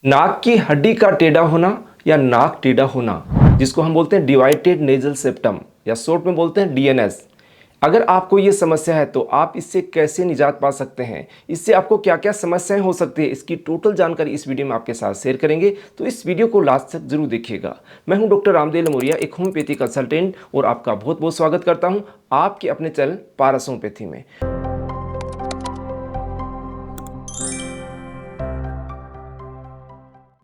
नाक की हड्डी का टेढ़ा होना या नाक टेढ़ा होना, जिसको हम बोलते हैं डिवाइडेड नेजल सेप्टम या शॉर्ट में बोलते हैं डीएनएस। अगर आपको ये समस्या है तो आप इससे कैसे निजात पा सकते हैं, इससे आपको क्या क्या समस्याएं हो सकती है, इसकी टोटल जानकारी इस वीडियो में आपके साथ शेयर करेंगे। तो इस वीडियो को लास्ट तक जरूर देखिएगा। मैं हूं डॉक्टर रामदेव लमोरिया, एक होम्योपैथी कंसल्टेंट, और आपका बहुत बहुत स्वागत करता हूं आपके अपने चैनल पारस होम्योपैथी में।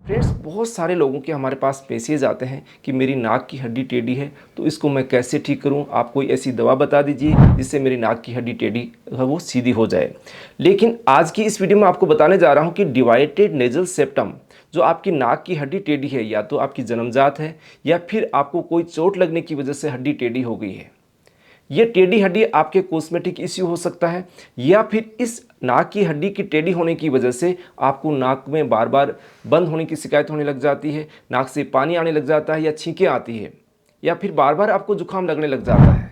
फ्रेंड्स, बहुत सारे लोगों के हमारे पास मैसेज आते हैं कि मेरी नाक की हड्डी टेढ़ी है, तो इसको मैं कैसे ठीक करूं, आप कोई ऐसी दवा बता दीजिए जिससे मेरी नाक की हड्डी टेढ़ी है वो सीधी हो जाए। लेकिन आज की इस वीडियो में आपको बताने जा रहा हूं कि डिवाइडेड नेजल सेप्टम, जो आपकी नाक की हड्डी टेढ़ी है, या तो आपकी जन्मजात है या फिर आपको कोई चोट लगने की वजह से हड्डी टेढ़ी हो गई है। ये टेढ़ी हड्डी आपके कॉस्मेटिक इश्यू हो सकता है, या फिर इस नाक की हड्डी की टेढ़ी होने की वजह से आपको नाक में बार बार बंद होने की शिकायत होने लग जाती है, नाक से पानी आने लग जाता है या छींकें आती है, या फिर बार बार आपको जुकाम लगने लग जाता है,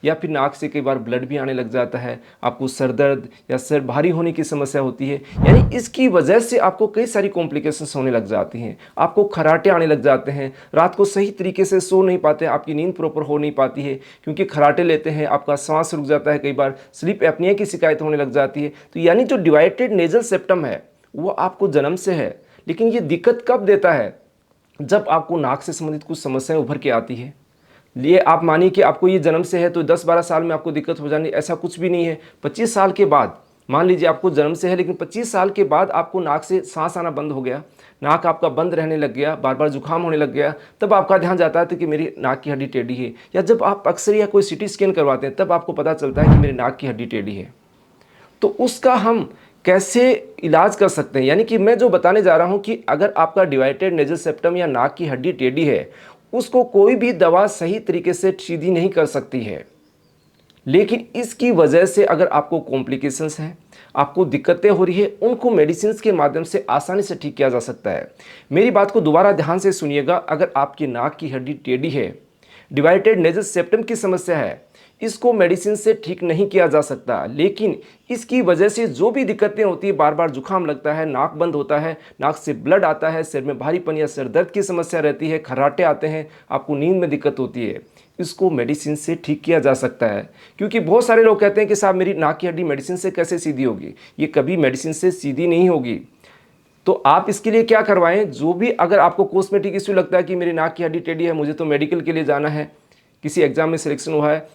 या फिर नाक से कई बार ब्लड भी आने लग जाता है, आपको सर दर्द या सर भारी होने की समस्या होती है। यानी इसकी वजह से आपको कई सारी कॉम्प्लिकेशंस होने लग जाती हैं, आपको खर्राटे आने लग जाते हैं, रात को सही तरीके से सो नहीं पाते, आपकी नींद प्रॉपर हो नहीं पाती है क्योंकि खर्राटे लेते हैं, आपका सांस रुक जाता है, कई बार स्लीप एपनिया की शिकायत होने लग जाती है। तो यानी जो डिवाइडेड नेजल सेप्टम है वो आपको जन्म से है, लेकिन ये दिक्कत कब देता है? जब आपको नाक से संबंधित कुछ समस्याएं उभर के आती है। लिए आप मानिए कि आपको ये जन्म से है तो 10-12 साल में आपको दिक्कत हो जानी, ऐसा कुछ भी नहीं है। 25 साल के बाद, मान लीजिए आपको जन्म से है लेकिन 25 साल के बाद आपको नाक से सांस आना बंद हो गया, नाक आपका बंद रहने लग गया, बार बार जुकाम होने लग गया, तब आपका ध्यान जाता है कि मेरी नाक की हड्डी टेढ़ी है। या जब आप अक्सर या कोई सिटी स्कैन करवाते हैं तब आपको पता चलता है कि मेरी नाक की हड्डी टेढ़ी है। तो उसका हम कैसे इलाज कर सकते हैं? यानी कि मैं जो बताने जा रहा हूं कि अगर आपका डिवाइडेड नेजल सेप्टम या नाक की हड्डी टेढ़ी है, उसको कोई भी दवा सही तरीके से सीधी नहीं कर सकती है। लेकिन इसकी वजह से अगर आपको कॉम्प्लिकेशंस हैं, आपको दिक्कतें हो रही है, उनको मेडिसिन के माध्यम से आसानी से ठीक किया जा सकता है। मेरी बात को दोबारा ध्यान से सुनिएगा। अगर आपकी नाक की हड्डी टेढ़ी है, डिवाइडेड नेजल सेप्टम की समस्या है, इसको मेडिसिन से ठीक नहीं किया जा सकता, लेकिन इसकी वजह से जो भी दिक्कतें होती है, बार बार जुकाम लगता है, नाक बंद होता है, नाक से ब्लड आता है, सिर में भारीपन या सिर दर्द की समस्या रहती है, खर्राटे आते हैं, आपको नींद में दिक्कत होती है, इसको मेडिसिन से ठीक किया जा सकता है। क्योंकि बहुत सारे लोग कहते हैं कि साहब मेरी नाक की हड्डी मेडिसिन से कैसे सीधी होगी? ये कभी मेडिसिन से सीधी नहीं होगी। तो आप इसके लिए क्या करवाएं, जो भी अगर आपको कॉस्मेटिक इश्यू लगता है कि मेरी नाक की हड्डी टेढ़ी है, मुझे तो मेडिकल के लिए जाना है, किसी एग्जाम में सिलेक्शन हुआ है,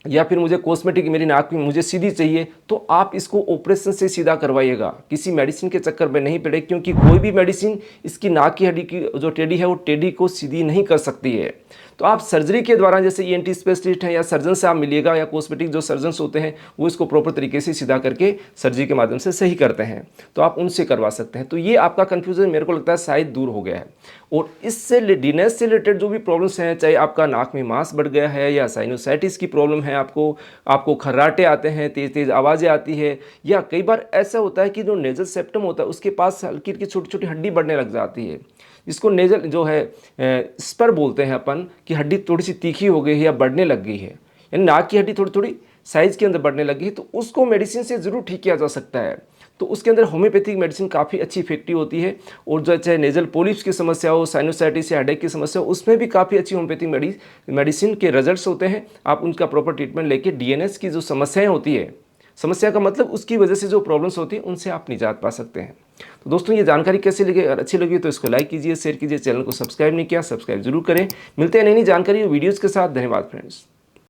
या फिर मुझे कॉस्मेटिक मेरी नाक में मुझे सीधी चाहिए, तो आप इसको ऑपरेशन से सीधा करवाइएगा, किसी मेडिसिन के चक्कर में नहीं पड़े। क्योंकि कोई भी मेडिसिन इसकी नाक की हड्डी की जो टेढ़ी है वो टेढ़ी को सीधी नहीं कर सकती है। तो आप सर्जरी के द्वारा, जैसे ईएनटी स्पेशलिस्ट हैं या सर्जन से आप मिलिएगा, या कॉस्मेटिक जो सर्जन्स होते हैं वो इसको प्रॉपर तरीके से सीधा करके सर्जरी के माध्यम से सही करते हैं, तो आप उनसे करवा सकते हैं। तो ये आपका कन्फ्यूजन मेरे को लगता है शायद दूर हो गया है। और इससे डीएनएस से रिलेटेड जो भी प्रॉब्लम्स हैं, चाहे आपका नाक में मांस बढ़ गया है या साइनोसाइटिस की प्रॉब्लम है, आपको खर्राटे आते हैं, तेज़ तेज़ आवाज़ें आती है, या कई बार ऐसा होता है कि जो नेजल सेप्टम होता है उसके पास हल्की हल्की छोटी छोटी हड्डी बढ़ने लग जाती है, इसको नेजल जो है स्पर बोलते हैं अपन, कि हड्डी थोड़ी सी तीखी हो गई है या बढ़ने लग गई है, यानी नाक की हड्डी थोड़ी थोड़ी साइज के अंदर बढ़ने लगी है, तो उसको मेडिसिन से ज़रूर ठीक किया जा सकता है। तो उसके अंदर होम्योपैथिक मेडिसिन काफ़ी अच्छी इफेक्टिव होती है। और जो चाहे नेजल पोलिप्स की समस्या हो, साइनोसाइटिस या हेडेक की समस्या हो, उसमें भी काफ़ी अच्छी होम्योपैथिक मेडिसिन के रिजल्ट्स होते हैं। आप उनका प्रॉपर ट्रीटमेंट लेके डीएनएस की जो समस्याएं होती है, समस्या का मतलब उसकी वजह से जो प्रॉब्लम्स होती है, उनसे आप निजात पा सकते हैं। तो दोस्तों, ये जानकारी कैसी लगी? अगर अच्छी लगी तो इसको लाइक कीजिए, शेयर कीजिए, चैनल को सब्सक्राइब नहीं किया सब्सक्राइब जरूर करें। मिलते हैं नई जानकारी और वीडियोज़ के साथ। धन्यवाद फ्रेंड्स।